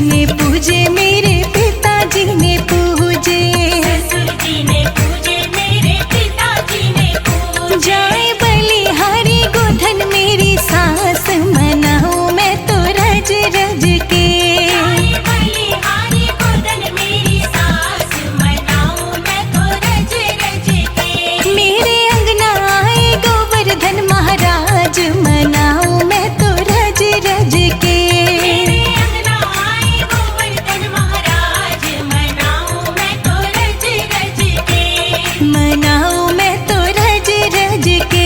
ने पूजे, मेरे पिताजी ने पूजे, ससुर जी ने पूजे, मेरे पिताजी ने पूजे। जाए बलिहारी गोधन मेरी सास, मनाऊं मैं तो रज रज के। जाए बलिहारी गोधन मेरी सास, मनाऊं मैं तो रज रज के। मेरे अंगना आए गोवर्धन महाराज, मनाऊं मैं तो रज रज के। मेरे अंगना आए गोवर्धन महाराज, मनाऊं मैं तो रज रज के। मनाऊं मैं तो रज रज के।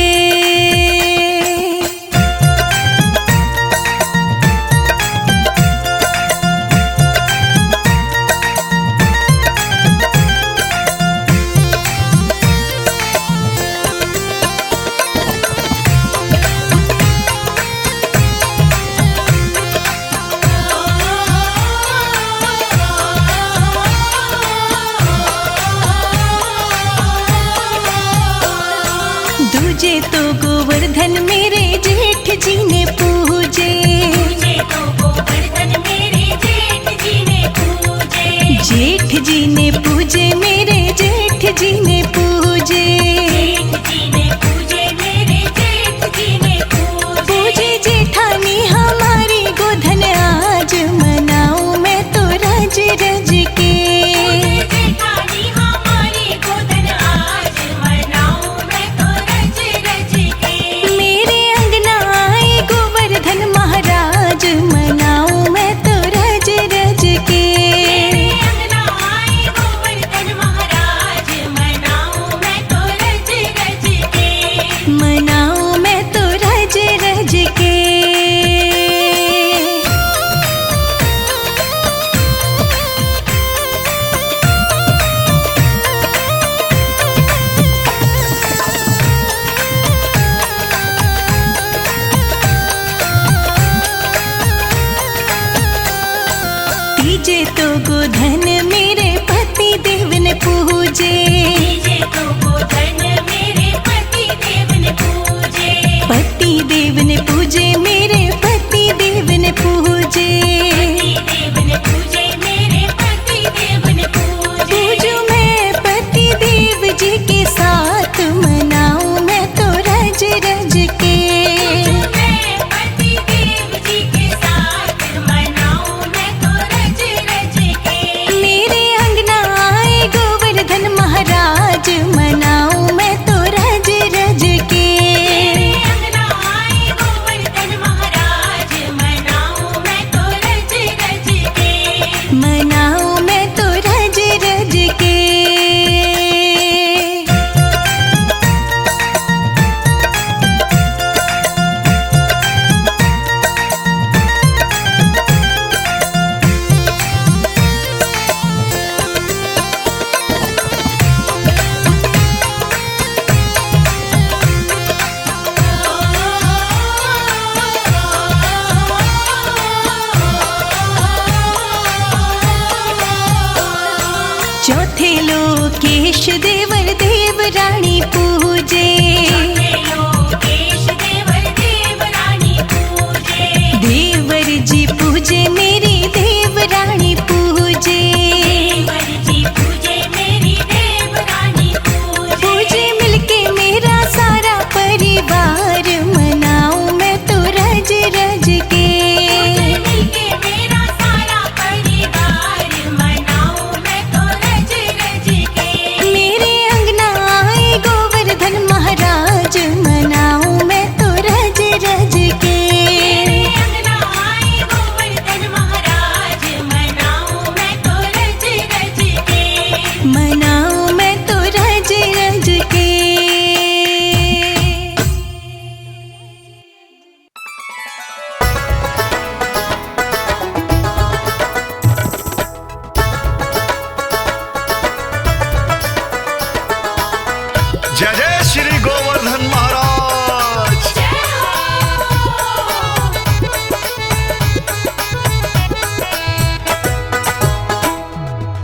दूजे तो गोवर्धन मेरे जेठ जी ने पूजे, पूजे तो गोवर्धन मेरे जेठ जी ने पूजे। जेठ जी ने पूजे, मेरे जेठ जी ने पूजे। जेठ जी ने पूजे, मेरे जेठ जी ने पूजे। पूजे जेठानी हमारी गोधन आज, मनाऊं मैं तो रज रज के। जेठानी हमारी गोधन आज, मनाऊं मैं तो रज रज के। मेरे अंगना आए गोवर्धन महाराज, मनाऊं मैं तो रज रज के। मेरे अंगना आए गोवर्धन महाराज, मनाऊं मैं तो रज रज के। मनाऊं मैं तो रज रज के। तीजे तो गोधन मेरे पति देव ने पूजे, तीजे तो गोधन मेरे पति देव ने पूजे। पति देव ने पूजे, मेरे पति देव ने पूजे। पति देव ने पूजे, मेरे पति देव ने पूजे। पूजू मैं पति देव जी के साथ, मनाऊं मैं तो रज रज के। मैं पति देव जी के साथ, मनाऊं मैं तो रज रज के। मेरे अंगना आए गोवर्धन महाराज, मनाऊं मैं तो रज रज के। मेरे अंगना आए गोवर्धन महाराज, मनाऊं मैं तो रज रज के। मनाऊं मैं तो रज रज के। चौथे लोकेश देवर देव रानी पूजे, लोकेश देवर देव रानी पूजे। देवर जी पूजे, मेरी देव रानी पूजे। देवर जी पूजे, मेरी देव रानी पूजे। पूजे मिलके मेरा सारा परिवार, मनाऊं मैं तो रज रज के। मिलके मेरा सारा परिवार, मनाऊं मैं तो रज रज के। मेरे अंगना आए गोवर्धन महाराज, मनाऊं मैं तो रज रज के। मेरे अंगना आए गोवर्धन महाराज, मनाऊं मैं तो रज रज के। मनाऊं मैं तो रज रज के। जय जय श्री गोवर्धन महाराज।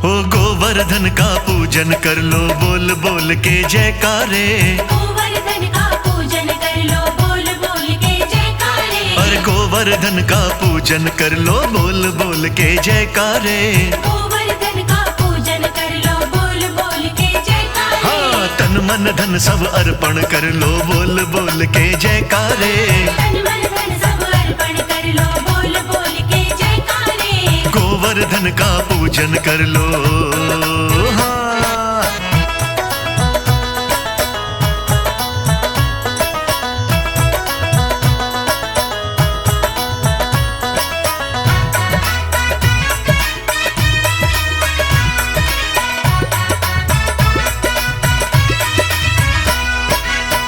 ओ गोवर्धन का पूजन कर लो, बोल बोल के जयकारे। गोवर्धन का पूजन कर लो, बोल बोल के जयकारे। और गोवर्धन गोवर्धन का पूजन कर लो बोल बोल के जयकारे। गोवर्धन का पूजन कर लो बोल बोल के जयकारे। हाँ तन मन धन सब अर्पण कर लो बोल बोल के जयकारे। तन मन धन सब अर्पण कर लो बोल बोल के जयकारे। गोवर्धन का पूजन कर लो। हाँ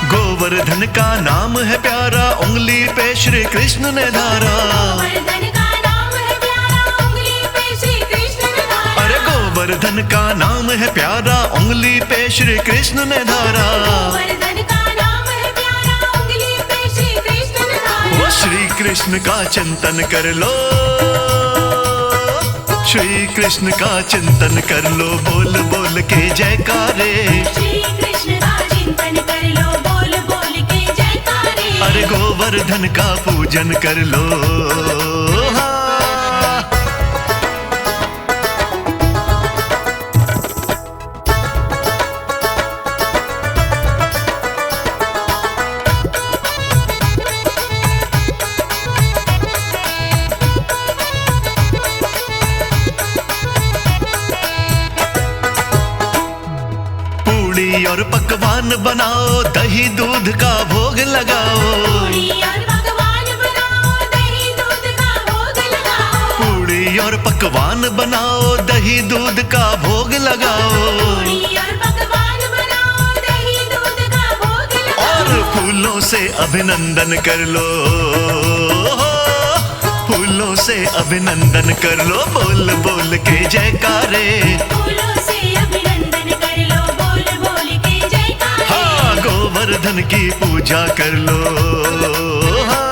गोवर्धन का नाम है प्यारा उंगली पे श्री कृष्ण ने धारा। गोवर्धन का नाम है प्यारा उंगली पे श्री कृष्ण ने धारा। अरे गोवर्धन का नाम है प्यारा उंगली पे श्री कृष्ण ने धारा। गोवर्धन का नाम है प्यारा उंगली पे श्री कृष्ण ने धारा। वो श्री कृष्ण का चिंतन कर लो। श्री कृष्ण का चिंतन कर लो बोल बोल के जयकारे। श्री कृष्ण का चिंतन कर लो बोल बोल के जयकारे। अरे गोवर्धन का पूजन कर लो। हाँ पूड़ी और पकवान बनाओ दही दूध का भोग लगाओ। पूरी और पकवान बनाओ दही दूध का भोग लगाओ। पूड़ी और पकवान बनाओ दही दूध का भोग लगाओ। पूरी और पकवान बनाओ दही दूध का भोग लगाओ। और फूलों से अभिनंदन कर लो। फूलों से अभिनंदन कर लो बोल बोल के जयकारे। फूलों से अभिनंदन कर लो बोल बोल के जयकारे। हाँ गोवर्धन की पूजा कर लो। हाँ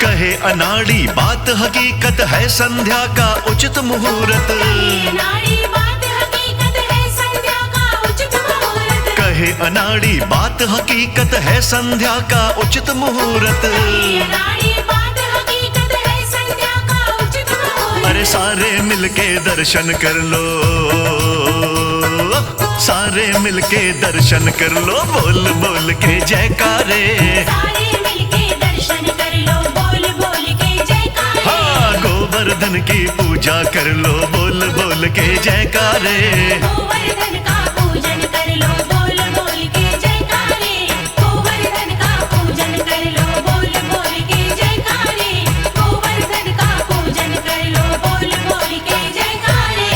कहे अनाड़ी बात हकीकत है संध्या का उचित मुहूर्त। ये नारी बात हकीकत है संध्या का उचित मुहूर्त। कहे अनाड़ी बात हकीकत है संध्या का उचित मुहूर्त। ये नारी बात हकीकत है संध्या का उचित मुहूर्त। अरे सारे मिलके दर्शन कर लो। सारे मिलके दर्शन कर लो बोल बोल के जयकारे। सारे मिलके दर्शन कर लो बोल बोल के जयकारे। हाँ गोवर्धन की पूजा कर लो बोल बोल के जयकारे। गोवर्धन का पूजन कर लो बोल बोल के जयकारे। गोवर्धन का पूजन कर लो बोल बोल के जयकारे। गोवर्धन का पूजन कर लो बोल बोल के जयकारे।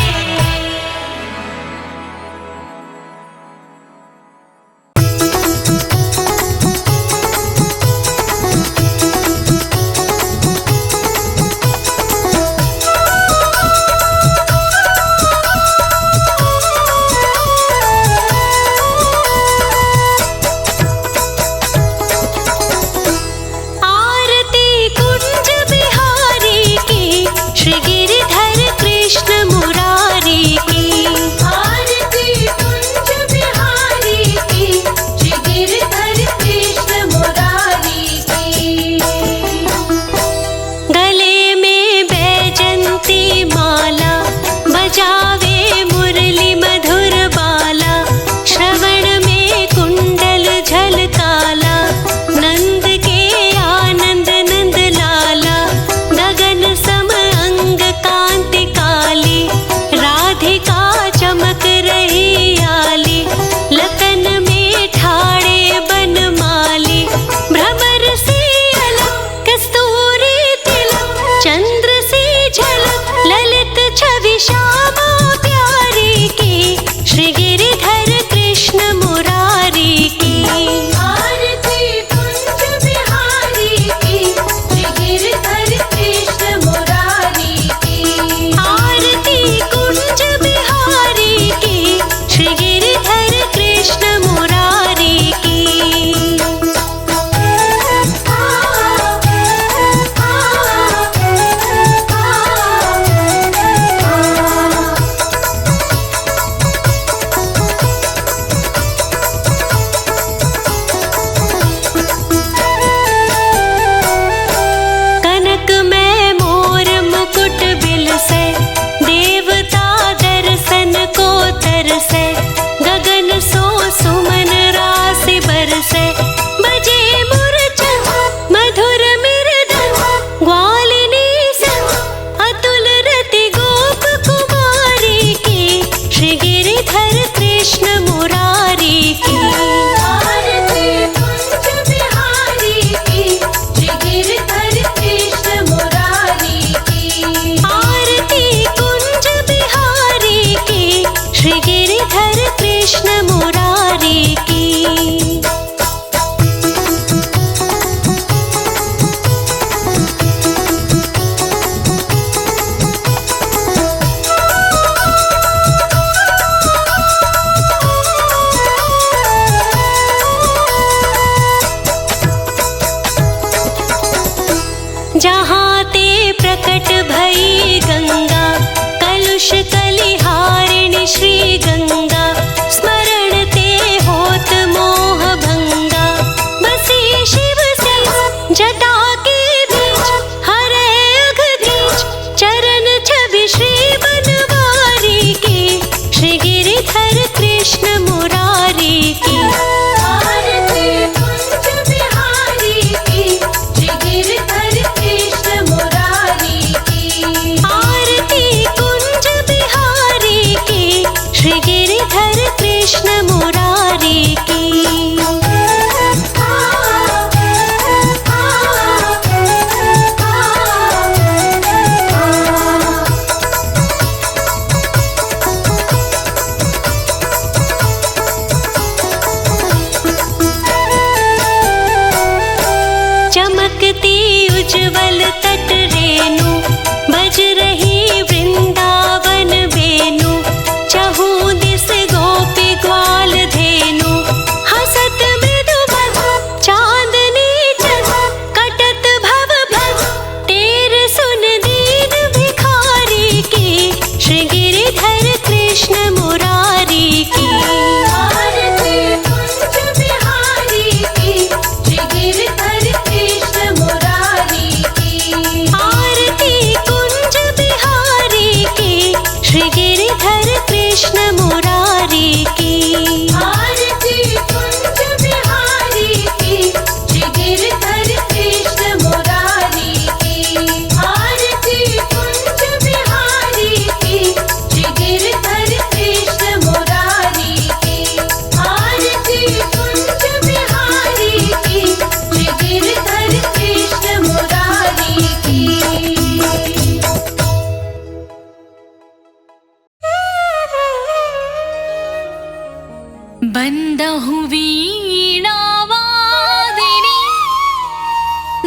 बंदहु वीणा वादिनी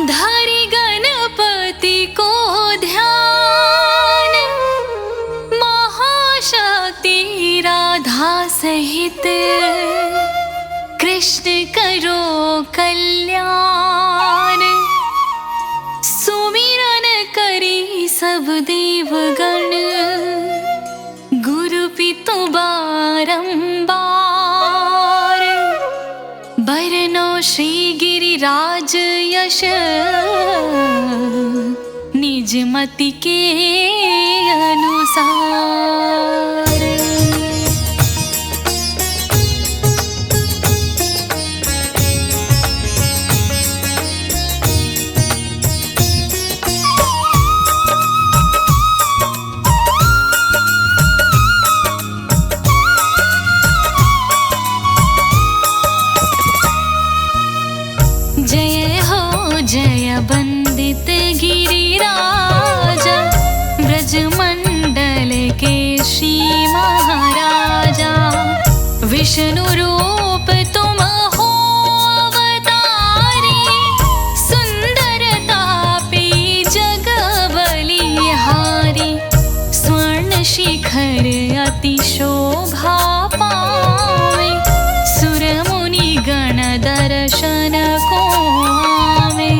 धरि गणपति को ध्यान, महाशक्ति राधा सहित कृष्ण करो कल्याण। सुमिरन करी सब देवगण, गुरु पितु बारंबार। बरनो श्री गिरिराज यश, निज मति के अनुसार। जय हो जय वंदित गिरिराजा, ब्रजमंडल के श्री महाराजा। विष्णु रूप तुम हो अवतारी, सुंदरता पे जग बलिहारी। स्वर्ण शिखर अति शोभा पाए, सुर मुनि गण दर्शन को आवे।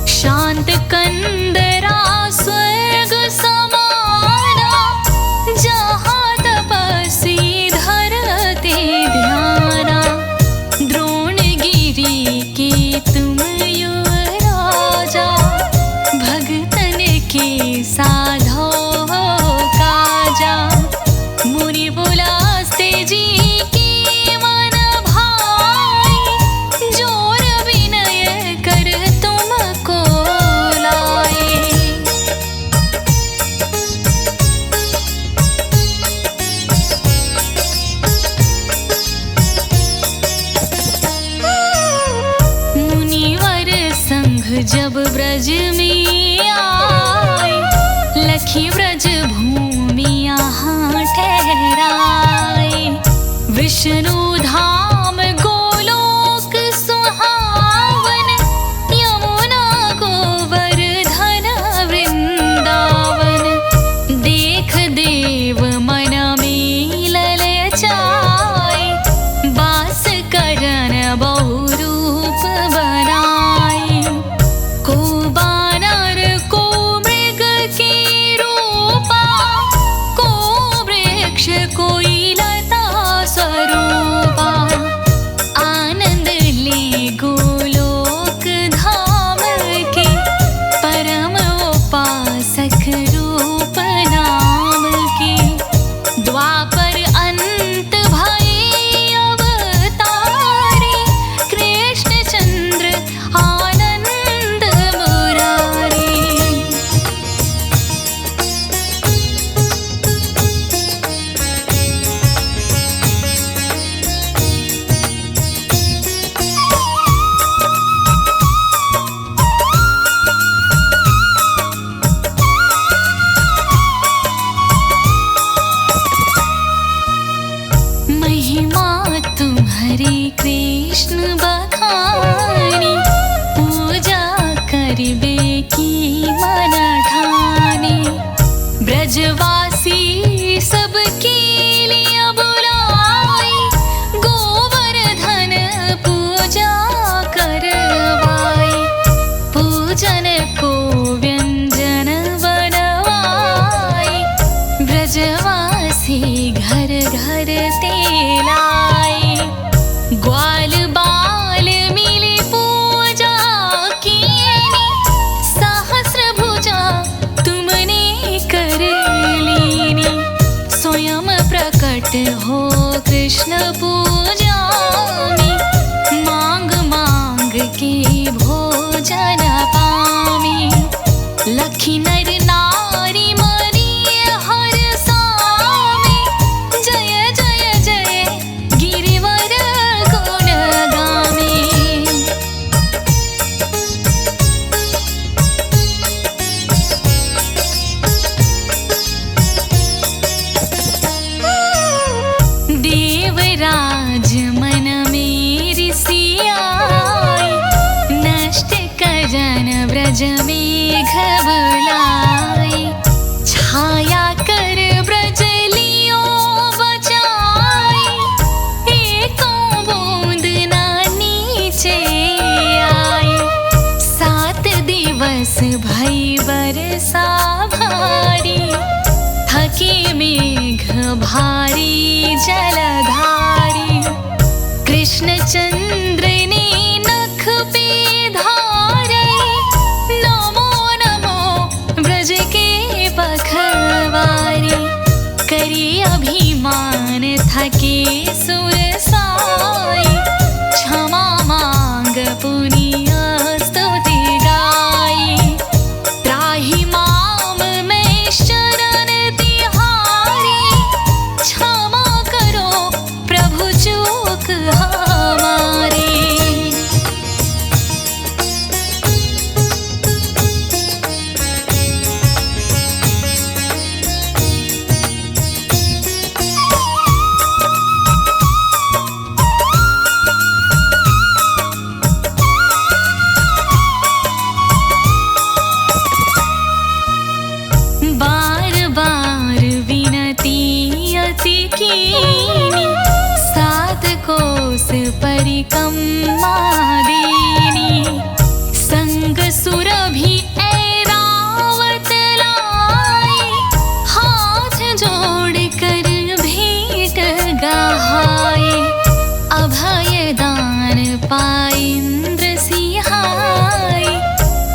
शांत कंदरा स्वर्ग समाना, जहाँ तपस्वी धरते ध्याना। द्रोणगिरि के तुम युवराजा, भगतन के साधो काजा। मुनि बुलाते जी के मन भाई, जोर विनय कर तुमको लाए। मुनिवर संघ जब ब्रज में आए, लखी ब्रज भूमि यहाँ ठहराए। विष्णु धाम गोलोक सुहावन, यमुना गोवर्धन वृंदावन। देख देव मन में ललचाए, वास करन बहुरूप बनाए। को बानर को मृग के रूपा, को वृक्ष कोई लता स्वरूपा। आनंद ले गोलोक धाम के, परम उपासक रूप नाम के। द्वापर अंत भये अवतारी, कृष्ण चंद्र आनंद मुरारी। महिमा तुम्हारी कृष्ण बखानी, पूजा करबे की मन ठानी। ब्रजवासी सबके लिए बुलाई, गोवर्धन पूजा करवाई। पूजन को व्यंजन बनवाई, ब्रजवासी घर घर तेलाए। ग्वाल बाल मिले पूजा कीनी, सहस्र भुजा तुमने कर लीनी। स्वयं प्रकट हो कृष्ण पूजा में, मांग मांग के भोजन पामी। लखी नर नारी मरी हर सामे, जय जय जय गिरिवर गुण गामी। देवराज ब्रज में घबराए, छाया कर ब्रज लियो बचाए, एको बूंद ना नीचे आए। 7 दिवस भई बरसा भारी, थके मेघ भारी जलधारी। कृष्णचंद्र ने नख पे धारे, नमो नमो ब्रज के पखवारे। करी अभिमान थके सुरसाई, क्षमा मांग पुनीय स्तुति गाई। त्राहि माम मैं शरण तिहारी, क्षमा करो प्रभु चूक हमारी। बार बार विनती अति कीनी, 7 कोस परिक्रमा दीनी। संग सुरभि ऐरावत लाए, हाथ जोड़ कर भेंट गहाए। अभय दान पाए इंद्र सिहाए,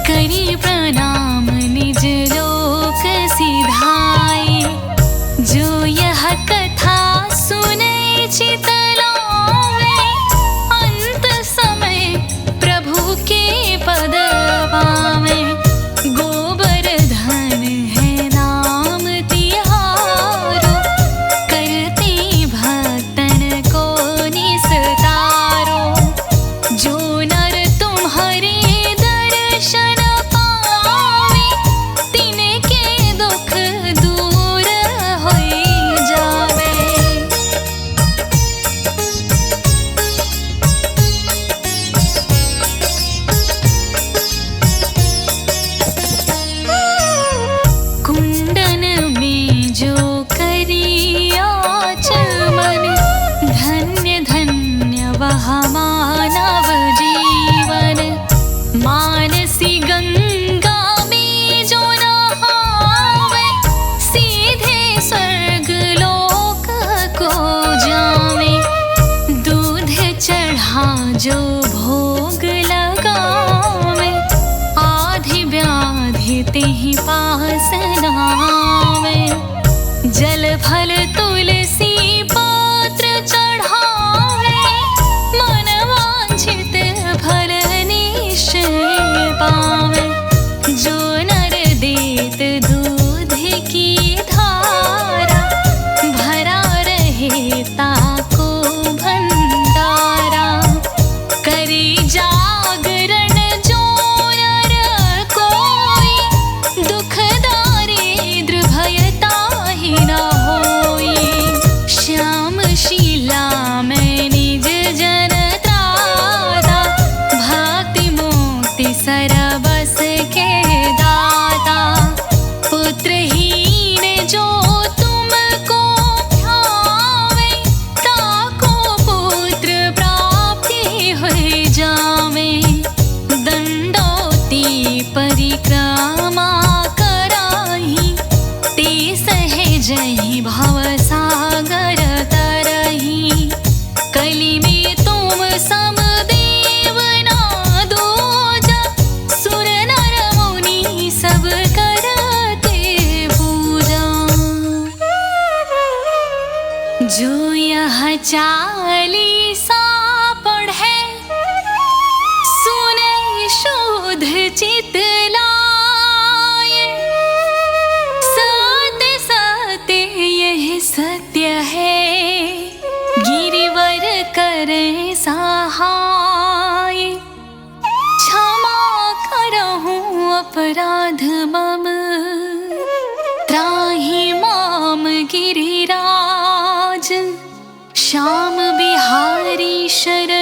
करी प्रणाम निज लोक सिधाए। जो यह कथा सुने चित लावे, अंत समय प्रभु के पद पावे। गोवर्धन है नाम तिहारो, करते भक्तन को निस्तारो। जो नर तुम्हारे दर्शन पावे, तिनके दुख दूर होई जावे। कुंडन में जो करिया चमन, धन्य धन्य वह मानव जीवन। मानसी गंगा में जो नहावे, सीधे स्वर्ग लोक को जावे। दूध चढ़ा जो भोग लगावे, आधि व्याधि तेहि पास नावे। जल फल तुलसी पत्र चढ़ावे, मन वांछित फल निश्चय पावे। जो नर देत दूध की धारा, भरा रहे ताको भंडारा। करी जागरण जो नर कोई, दुख दारिद्र भय ताहि न होई। श्याम शीला में निज जन त्राता, भक्ति मुक्ति सरबस के दाता। पुत्रहीन जो तुमको ध्यावे, ताको पुत्र प्राप्ति होई जावे। दंडौती परिक्रमा कराही, ते सहजहि भव सागर तरही। कलि में तुम सम देव ना दूजा, सुर नर मुनि सब करते पूजा। जो यह चालीसा पढ़े, सुने शुद्ध चित लाए। सत्य सत्य यह सत्य है, गिरिवर करे सहाय। क्षमा करहूँ अपराध मम, त्राहि माम गिरिराज। श्याम बिहारी शरण